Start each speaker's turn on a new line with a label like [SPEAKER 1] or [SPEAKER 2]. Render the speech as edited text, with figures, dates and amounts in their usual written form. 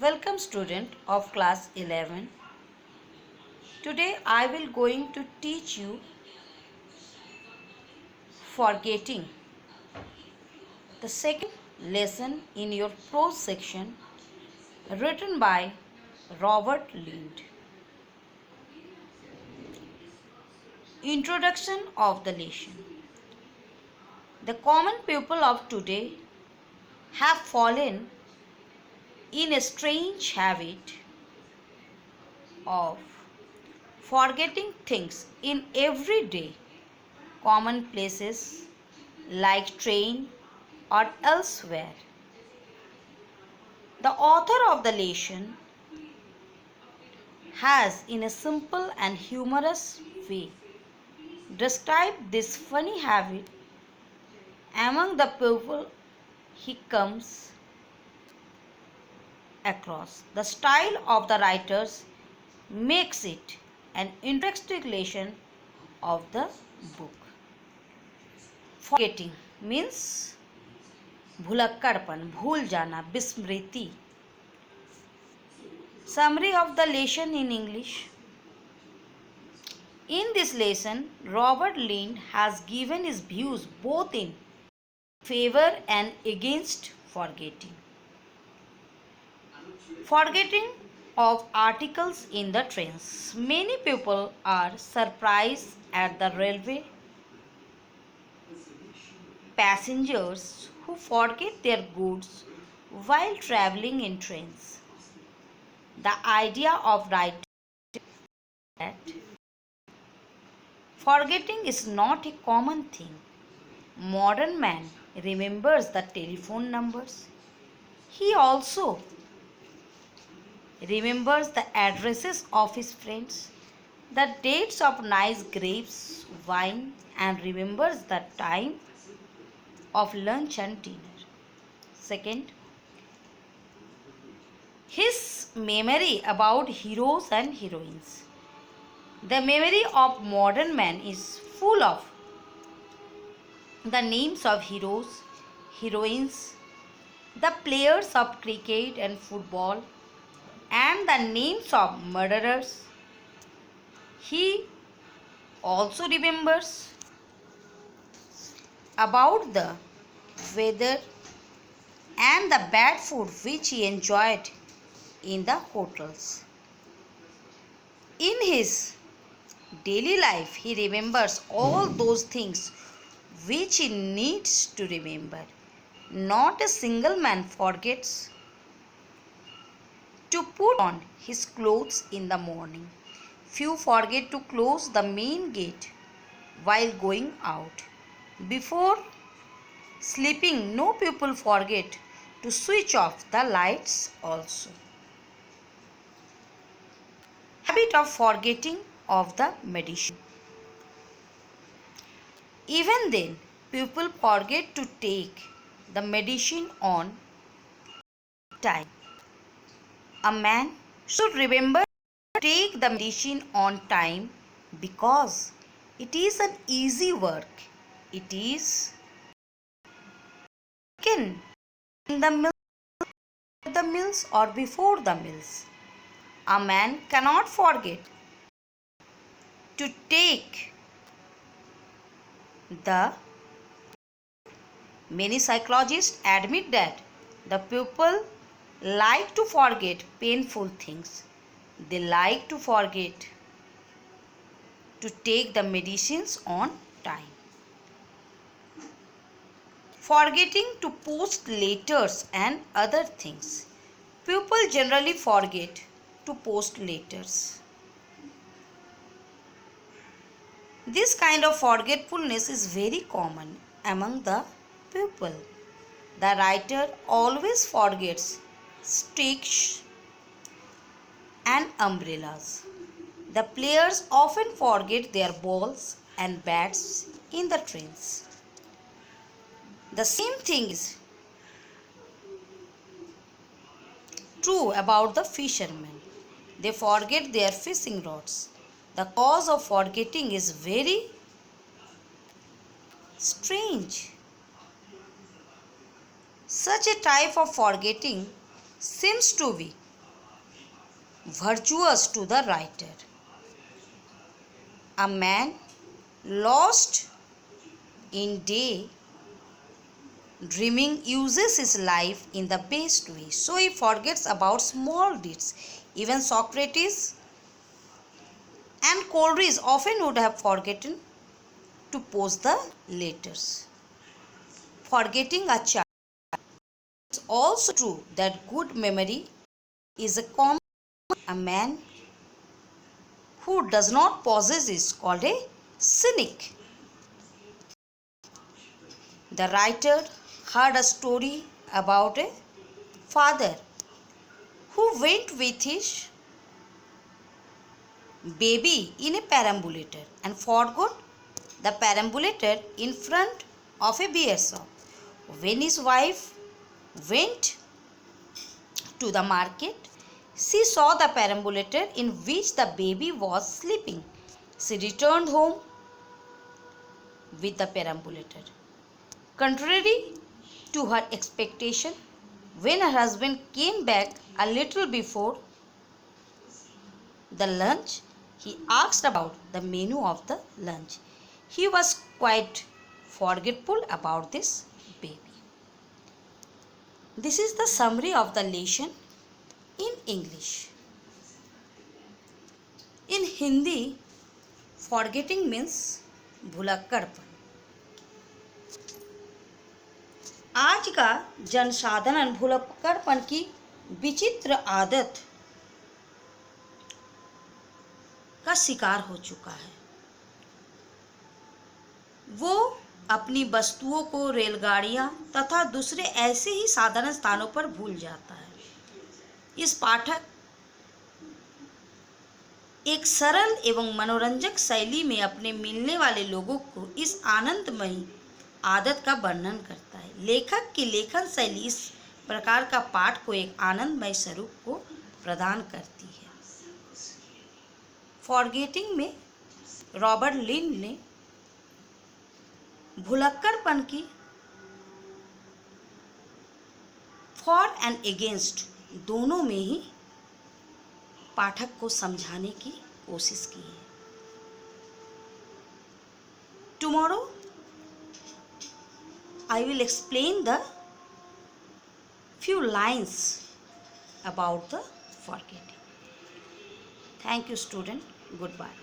[SPEAKER 1] Welcome student of class 11. Today I will going to teach you forgetting, the second lesson in your prose section, written by Robert Lind. Introduction of the lesson. The common people of today have fallen in a strange habit of forgetting things in everyday common places like train or elsewhere. The author of the lesson has, in a simple and humorous way, described this funny habit among the people he comes across. The style of the writers makes it an interesting lesson of the book. Forgetting means भुलक्कड़पन, भूल जाना, विस्मृति. Summary of the lesson in English. In this lesson, Robert Lind has given his views both in favor and against forgetting. Forgetting of articles in the trains. Many people are surprised at the railway passengers who forget their goods while traveling in trains. The idea of writing that forgetting is not a common thing. Modern man remembers the telephone numbers. He also remembers the addresses of his friends, the dates of nice grapes, wine, and remembers the time of lunch and dinner. Second, his memory about heroes and heroines. The memory of modern man is full of the names of heroes, heroines, the players of cricket and football, and the names of murderers. He also remembers about the weather and the bad food which he enjoyed in the hotels. In his daily life, he remembers all those things which he needs to remember. Not a single man forgets to put on his clothes in the morning. Few forget to close the main gate while going out. Before sleeping, no people forget to switch off the lights also. Habit of forgetting of the medicine. Even then, people forget to take the medicine on time. A man should remember to take the medicine on time because it is an easy work. It is taken in the meals or before the meals. A man cannot forget to take the. Many psychologists admit that the people like to forget painful things. They like to forget to take the medicines on time. Forgetting to post letters and other things. People generally forget to post letters. This kind of forgetfulness is very common among the people. The writer always forgets sticks and umbrellas. The players often forget their balls and bats in the trains. The same thing is true about the fishermen. They forget their fishing rods. The cause of forgetting is very strange. Such a type of forgetting seems to be virtuous to the writer. A man lost in day dreaming uses his life in the best way, so he forgets about small deeds. Even Socrates and Coleridge often would have forgotten to post the letters. Forgetting a child. It's also true that good memory is a common. A man who does not possess is called a cynic. The writer heard a story about a father who went with his baby in a perambulator and forgot the perambulator in front of a beer shop. When his wife went to the market, she saw the perambulator in which the baby was sleeping. She returned home with the perambulator. Contrary to her expectation, when her husband came back a little before the lunch, he asked about the menu of the lunch. He was quite forgetful about this baby. This is the summary of the lesson in English. In Hindi, forgetting means भुलक्कड़पन. आज का जनसाधारण भुलक्कड़पन की विचित्र आदत का शिकार हो चुका है. वो अपनी वस्तुओं को रेलगाड़ियां तथा दूसरे ऐसे ही साधारण स्थानों पर भूल जाता है. इस पाठक एक सरल एवं मनोरंजक शैली में अपने मिलने वाले लोगों को इस आनंदमयी आदत का वर्णन करता है. लेखक की लेखन शैली इस प्रकार का पाठ को एक आनंदमय स्वरूप को प्रदान करती है. फॉरगेटिंग में रॉबर्ट लिंड ने भुलक्कड़पन की फॉर एंड एगेंस्ट दोनों में ही पाठक को समझाने की कोशिश की है. Tomorrow I will explain the few lines about the forgetting. Thank you, student. Goodbye.